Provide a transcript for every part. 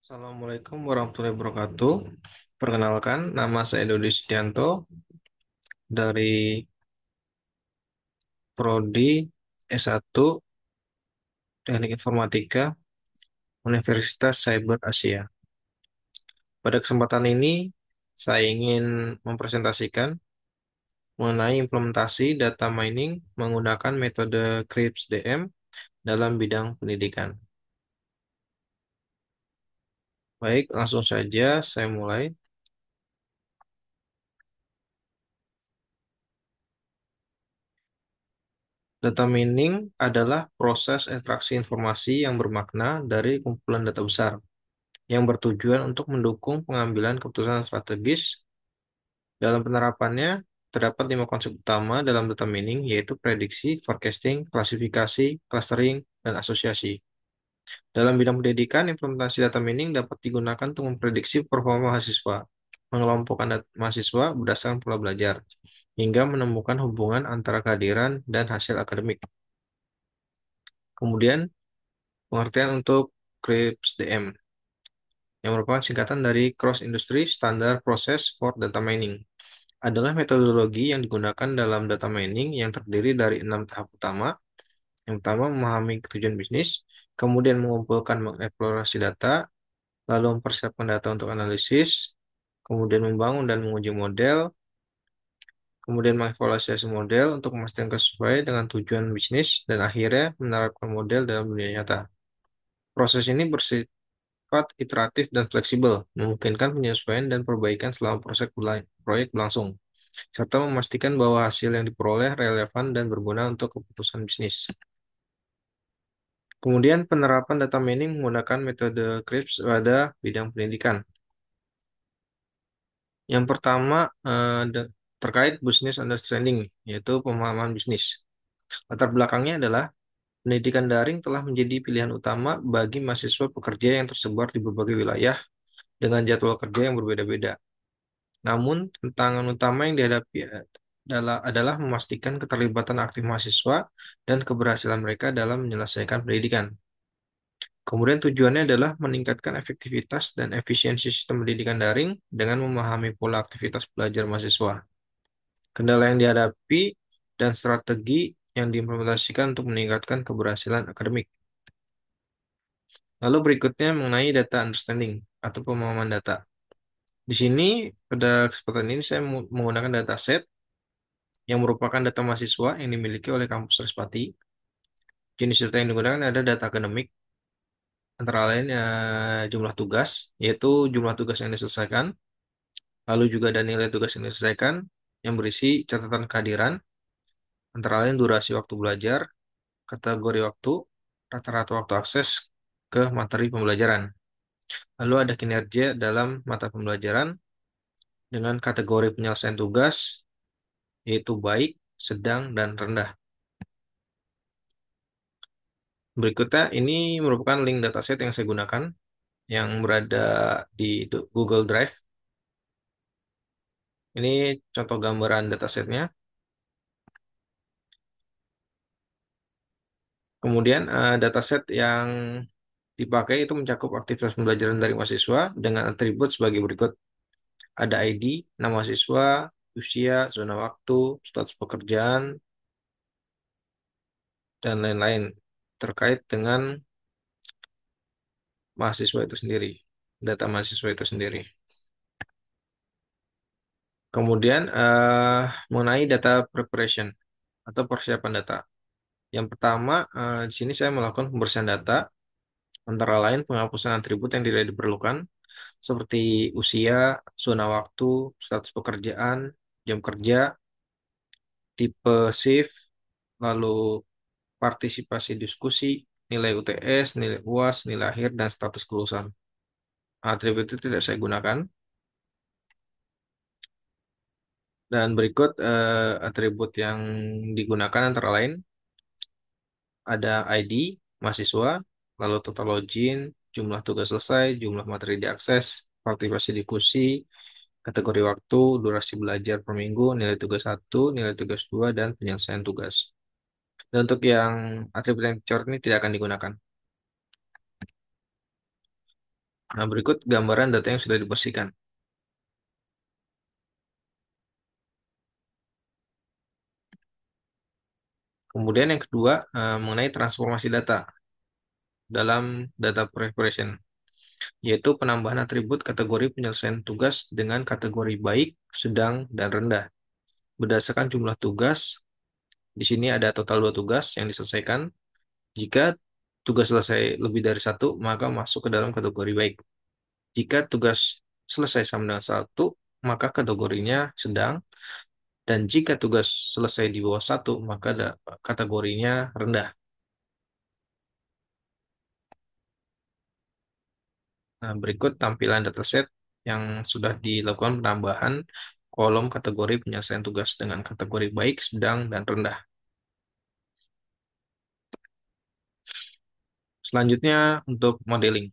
Assalamualaikum warahmatullahi wabarakatuh. Perkenalkan, nama saya Dodi Setianto dari Prodi S1 Teknik Informatika Universitas Cyber Asia. Pada kesempatan ini, saya ingin mempresentasikan mengenai implementasi data mining menggunakan metode CRISP-DM dalam bidang pendidikan. Baik, langsung saja saya mulai. Data mining adalah proses ekstraksi informasi yang bermakna dari kumpulan data besar yang bertujuan untuk mendukung pengambilan keputusan strategis. Dalam penerapannya, terdapat 5 konsep utama dalam data mining, yaitu prediksi, forecasting, klasifikasi, clustering, dan asosiasi. Dalam bidang pendidikan, implementasi data mining dapat digunakan untuk memprediksi performa mahasiswa, mengelompokkan mahasiswa berdasarkan pola belajar, hingga menemukan hubungan antara kehadiran dan hasil akademik. Kemudian, pengertian untuk CRISP-DM yang merupakan singkatan dari Cross Industry Standard Process for Data Mining, adalah metodologi yang digunakan dalam data mining yang terdiri dari 6 tahap utama. Yang pertama, memahami tujuan bisnis, kemudian mengumpulkan mengeksplorasi data, lalu mempersiapkan data untuk analisis, kemudian membangun dan menguji model, kemudian mengevaluasi model untuk memastikan sesuai dengan tujuan bisnis, dan akhirnya menerapkan model dalam dunia nyata. Proses ini bersifat iteratif dan fleksibel, memungkinkan penyesuaian dan perbaikan selama proyek berlangsung, serta memastikan bahwa hasil yang diperoleh relevan dan berguna untuk keputusan bisnis. Kemudian penerapan data mining menggunakan metode CRISP pada bidang pendidikan. Yang pertama terkait business understanding, yaitu pemahaman bisnis. Latar belakangnya adalah pendidikan daring telah menjadi pilihan utama bagi mahasiswa pekerja yang tersebar di berbagai wilayah dengan jadwal kerja yang berbeda-beda. Namun, tantangan utama yang dihadapi adalah memastikan keterlibatan aktif mahasiswa dan keberhasilan mereka dalam menyelesaikan pendidikan. Kemudian tujuannya adalah meningkatkan efektivitas dan efisiensi sistem pendidikan daring dengan memahami pola aktivitas belajar mahasiswa, kendala yang dihadapi, dan strategi yang diimplementasikan untuk meningkatkan keberhasilan akademik. Lalu berikutnya mengenai data understanding atau pemahaman data. Di sini pada kesempatan ini saya menggunakan dataset yang merupakan data mahasiswa yang dimiliki oleh kampus Trisakti. Jenis data yang digunakan ada data akademik, antara lain jumlah tugas, yaitu jumlah tugas yang diselesaikan, lalu juga ada nilai tugas yang diselesaikan yang berisi catatan kehadiran, antara lain durasi waktu belajar, kategori waktu, rata-rata waktu akses ke materi pembelajaran. Lalu ada kinerja dalam mata pembelajaran dengan kategori penyelesaian tugas, yaitu baik, sedang, dan rendah. Berikutnya, ini merupakan link dataset yang saya gunakan, yang berada di Google Drive. Ini contoh gambaran datasetnya. Kemudian, dataset yang dipakai itu mencakup aktivitas pembelajaran dari mahasiswa dengan atribut sebagai berikut. Ada ID, nama mahasiswa, usia, zona waktu, status pekerjaan, dan lain-lain terkait dengan mahasiswa itu sendiri, data mahasiswa itu sendiri. Kemudian mengenai data preparation atau persiapan data. Yang pertama, di sini saya melakukan pembersihan data, antara lain penghapusan atribut yang tidak diperlukan, seperti usia, zona waktu, status pekerjaan, jam kerja, tipe shift, lalu partisipasi diskusi, nilai UTS, nilai UAS, nilai akhir, dan status kelulusan. Atribut itu tidak saya gunakan. Dan berikut atribut yang digunakan antara lain ada ID, mahasiswa, lalu total login, jumlah tugas selesai, jumlah materi diakses, partisipasi diskusi, kategori waktu, durasi belajar per minggu, nilai tugas 1, nilai tugas 2, dan penyelesaian tugas. Dan untuk yang atribut yang dicoret ini tidak akan digunakan. Nah, berikut gambaran data yang sudah dibersihkan. Kemudian yang kedua, mengenai transformasi data dalam data preparation, yaitu penambahan atribut kategori penyelesaian tugas dengan kategori baik, sedang, dan rendah. Berdasarkan jumlah tugas, di sini ada total 2 tugas yang diselesaikan. Jika tugas selesai lebih dari satu, maka masuk ke dalam kategori baik. Jika tugas selesai sama dengan satu, maka kategorinya sedang. Dan jika tugas selesai di bawah satu, maka kategorinya rendah. Nah, berikut tampilan dataset yang sudah dilakukan penambahan kolom kategori penyelesaian tugas dengan kategori baik, sedang, dan rendah. Selanjutnya untuk modeling.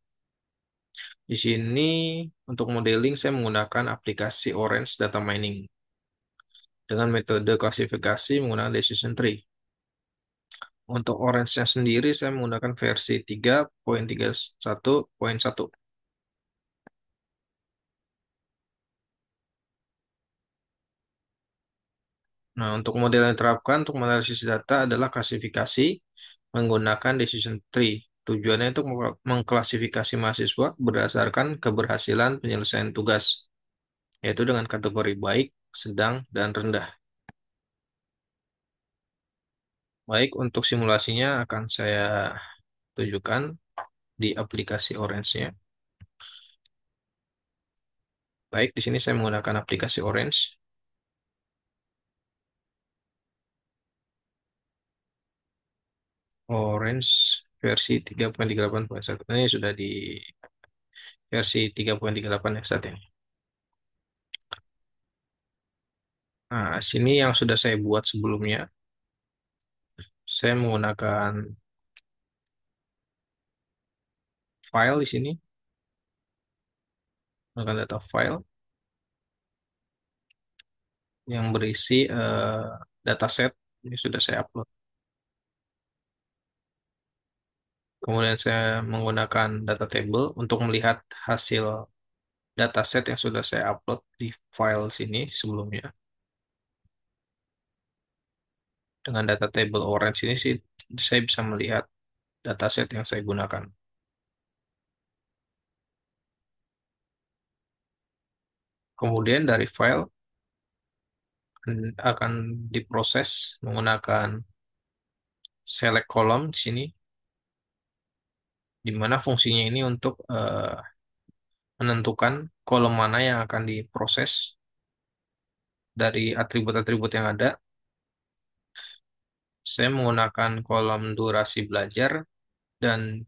Di sini untuk modeling saya menggunakan aplikasi Orange Data Mining dengan metode klasifikasi menggunakan decision tree. Untuk Orange-nya sendiri saya menggunakan versi 3.31.1. Nah, untuk model yang diterapkan untuk menganalisis data adalah klasifikasi menggunakan decision tree. Tujuannya untuk mengklasifikasi mahasiswa berdasarkan keberhasilan penyelesaian tugas, yaitu dengan kategori baik, sedang, dan rendah. Baik, untuk simulasinya akan saya tunjukkan di aplikasi Orange-nya. Baik, di sini saya menggunakan aplikasi Orange. Orange versi 3.38.1. Ini sudah di versi 3.38 ya saat ini. Nah, sini yang sudah saya buat sebelumnya. Saya menggunakan file di sini, menggunakan data file yang berisi dataset. Ini sudah saya upload. Kemudian saya menggunakan data table untuk melihat hasil dataset yang sudah saya upload di file sini sebelumnya. Dengan data table Orange ini sih saya bisa melihat dataset yang saya gunakan. Kemudian dari file akan diproses menggunakan select column di sini, di mana fungsinya ini untuk menentukan kolom mana yang akan diproses dari atribut-atribut yang ada. Saya menggunakan kolom durasi belajar dan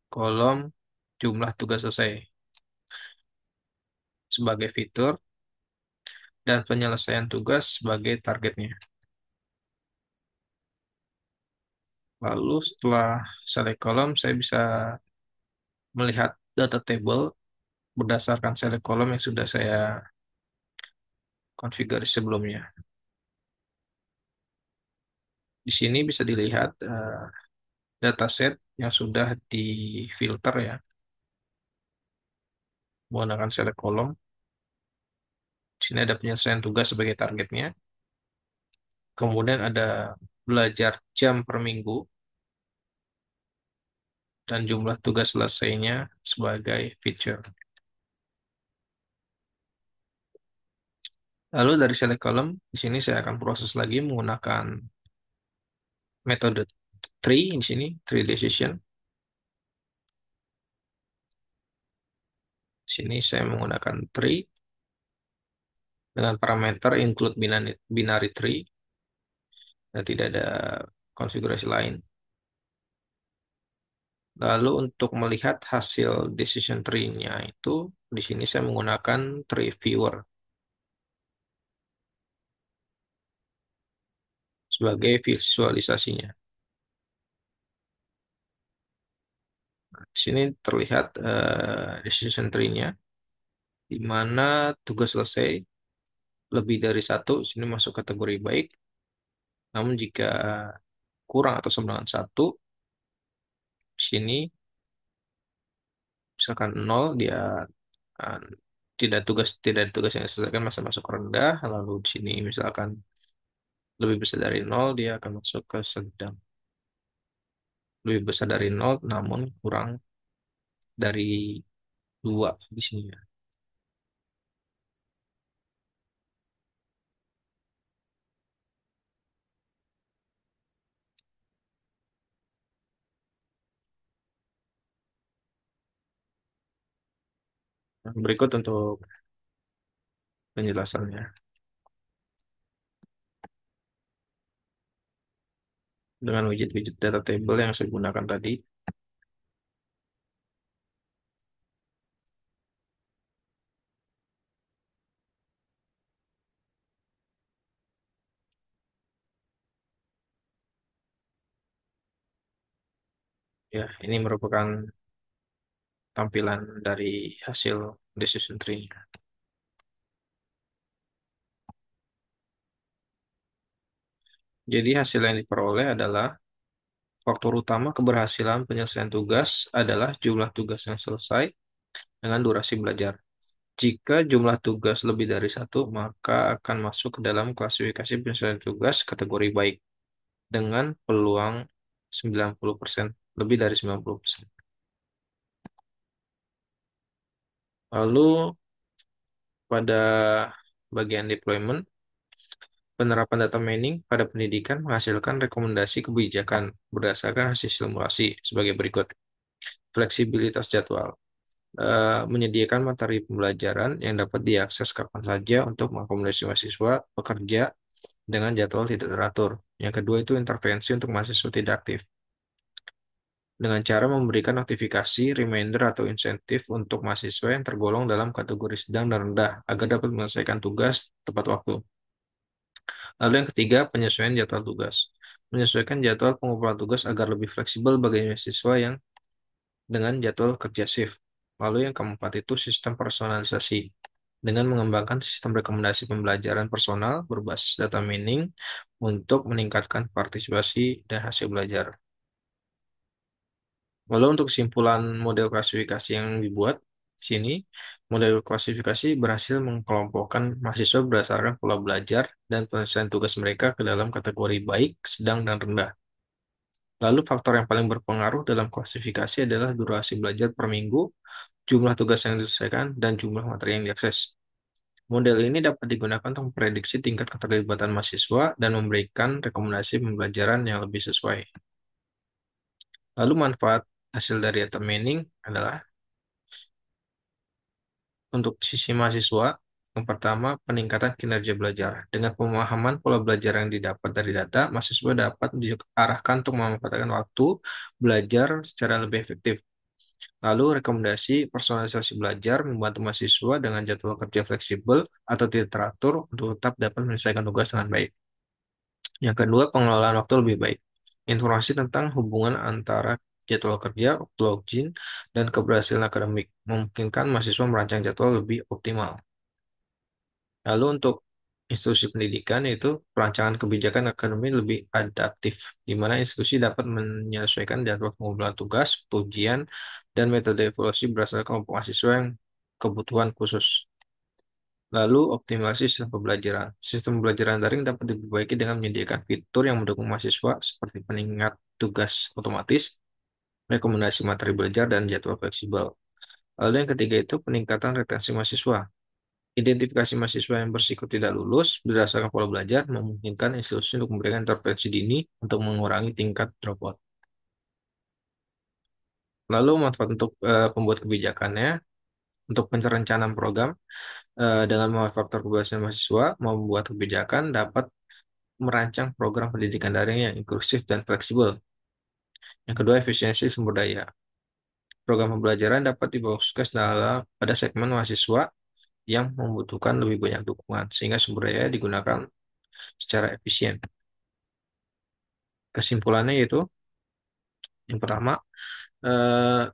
kolom jumlah tugas selesai sebagai fitur dan penyelesaian tugas sebagai targetnya. Lalu setelah select kolom, saya bisa melihat data table berdasarkan select kolom yang sudah saya konfigurasi sebelumnya. Di sini bisa dilihat dataset yang sudah difilter ya, menggunakan select kolom. Di sini ada penyelesaian tugas sebagai targetnya. Kemudian ada belajar jam per minggu dan jumlah tugas selesainya sebagai feature. Lalu dari select column, di sini saya akan proses lagi menggunakan metode tree di sini, tree decision. Di sini saya menggunakan tree dengan parameter include binary tree dan tidak ada konfigurasi lain. Lalu untuk melihat hasil decision tree-nya itu, di sini saya menggunakan tree viewer sebagai visualisasinya. Di sini terlihat decision tree-nya, di mana tugas selesai lebih dari satu, sini masuk kategori baik. Namun jika kurang atau sama dengan satu, di sini Misalkan nol, dia uh, tidak ada tugas yang diselesaikan masih masuk rendah. Lalu di sini misalkan lebih besar dari nol, dia akan masuk ke sedang. Lebih besar dari nol, namun kurang dari dua di sini ya. Nah, berikut untuk penjelasannya. Dengan widget-widget data table yang saya gunakan tadi, ya ini merupakan tampilan dari hasil decision tree. Jadi hasil yang diperoleh adalah faktor utama keberhasilan penyelesaian tugas adalah jumlah tugas yang selesai dengan durasi belajar. Jika jumlah tugas lebih dari satu, maka akan masuk ke dalam klasifikasi penyelesaian tugas kategori baik dengan peluang 90%, lebih dari 90%. Lalu pada bagian deployment, penerapan data mining pada pendidikan menghasilkan rekomendasi kebijakan berdasarkan hasil simulasi sebagai berikut. Fleksibilitas jadwal. Menyediakan materi pembelajaran yang dapat diakses kapan saja untuk mengakomodasi mahasiswa bekerja dengan jadwal tidak teratur. Yang kedua itu intervensi untuk mahasiswa tidak aktif. Dengan cara memberikan notifikasi, reminder, atau insentif untuk mahasiswa yang tergolong dalam kategori sedang dan rendah agar dapat menyelesaikan tugas tepat waktu. Lalu yang ketiga, penyesuaian jadwal tugas. Menyesuaikan jadwal pengumpulan tugas agar lebih fleksibel bagi mahasiswa yang dengan jadwal kerja shift. Lalu yang keempat itu sistem personalisasi. Dengan mengembangkan sistem rekomendasi pembelajaran personal berbasis data mining untuk meningkatkan partisipasi dan hasil belajar. Lalu untuk kesimpulan model klasifikasi yang dibuat di sini, model klasifikasi berhasil mengkelompokkan mahasiswa berdasarkan pola belajar dan penyelesaian tugas mereka ke dalam kategori baik, sedang, dan rendah. Lalu faktor yang paling berpengaruh dalam klasifikasi adalah durasi belajar per minggu, jumlah tugas yang diselesaikan, dan jumlah materi yang diakses. Model ini dapat digunakan untuk memprediksi tingkat keterlibatan mahasiswa dan memberikan rekomendasi pembelajaran yang lebih sesuai. Lalu manfaat hasil dari data mining adalah untuk sisi mahasiswa, yang pertama, peningkatan kinerja belajar. Dengan pemahaman pola belajar yang didapat dari data, mahasiswa dapat diarahkan untuk memanfaatkan waktu belajar secara lebih efektif. Lalu, rekomendasi personalisasi belajar membantu mahasiswa dengan jadwal kerja fleksibel atau tidak teratur untuk tetap dapat menyelesaikan tugas dengan baik. Yang kedua, pengelolaan waktu lebih baik. Informasi tentang hubungan antara jadwal kerja, login, dan keberhasilan akademik memungkinkan mahasiswa merancang jadwal lebih optimal. Lalu untuk institusi pendidikan yaitu perancangan kebijakan akademik lebih adaptif, di mana institusi dapat menyesuaikan jadwal pengumpulan tugas, ujian, dan metode evaluasi berdasarkan kelompok mahasiswa yang kebutuhan khusus. Lalu optimalisasi sistem pembelajaran. Sistem pembelajaran daring dapat diperbaiki dengan menyediakan fitur yang mendukung mahasiswa seperti pengingat tugas otomatis, rekomendasi materi belajar, dan jadwal fleksibel. Lalu yang ketiga itu peningkatan retensi mahasiswa. Identifikasi mahasiswa yang bersiko tidak lulus berdasarkan pola belajar memungkinkan institusi untuk memberikan intervensi dini untuk mengurangi tingkat dropout. Lalu manfaat untuk pembuat kebijakannya, untuk perencanaan program dengan memahami faktor keberhasilan mahasiswa, membuat kebijakan dapat merancang program pendidikan daring yang inklusif dan fleksibel. Yang kedua, efisiensi sumber daya. Program pembelajaran dapat difokuskan pada segmen mahasiswa yang membutuhkan lebih banyak dukungan, sehingga sumber daya digunakan secara efisien. Kesimpulannya yaitu, yang pertama, eh,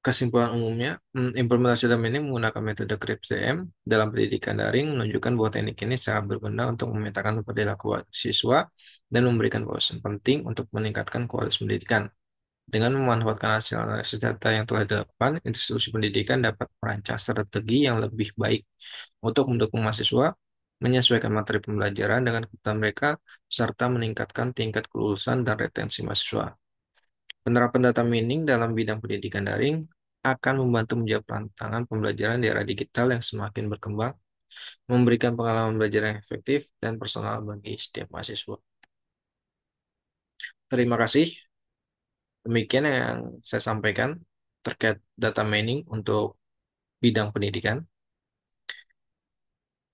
kesimpulan umumnya, implementasi dalam ini menggunakan metode CRISP-DM dalam pendidikan daring menunjukkan bahwa teknik ini sangat berguna untuk memetakan perilaku siswa dan memberikan wawasan penting untuk meningkatkan kualitas pendidikan. Dengan memanfaatkan hasil analisis data yang telah dilakukan, institusi pendidikan dapat merancang strategi yang lebih baik untuk mendukung mahasiswa, menyesuaikan materi pembelajaran dengan kebutuhan mereka, serta meningkatkan tingkat kelulusan dan retensi mahasiswa. Penerapan data mining dalam bidang pendidikan daring akan membantu menjawab tantangan pembelajaran di era digital yang semakin berkembang, memberikan pengalaman belajar yang efektif dan personal bagi setiap mahasiswa. Terima kasih. Demikian yang saya sampaikan terkait data mining untuk bidang pendidikan.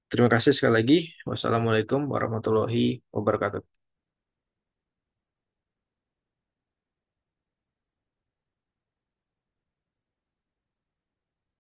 Terima kasih sekali lagi. Wassalamualaikum warahmatullahi wabarakatuh.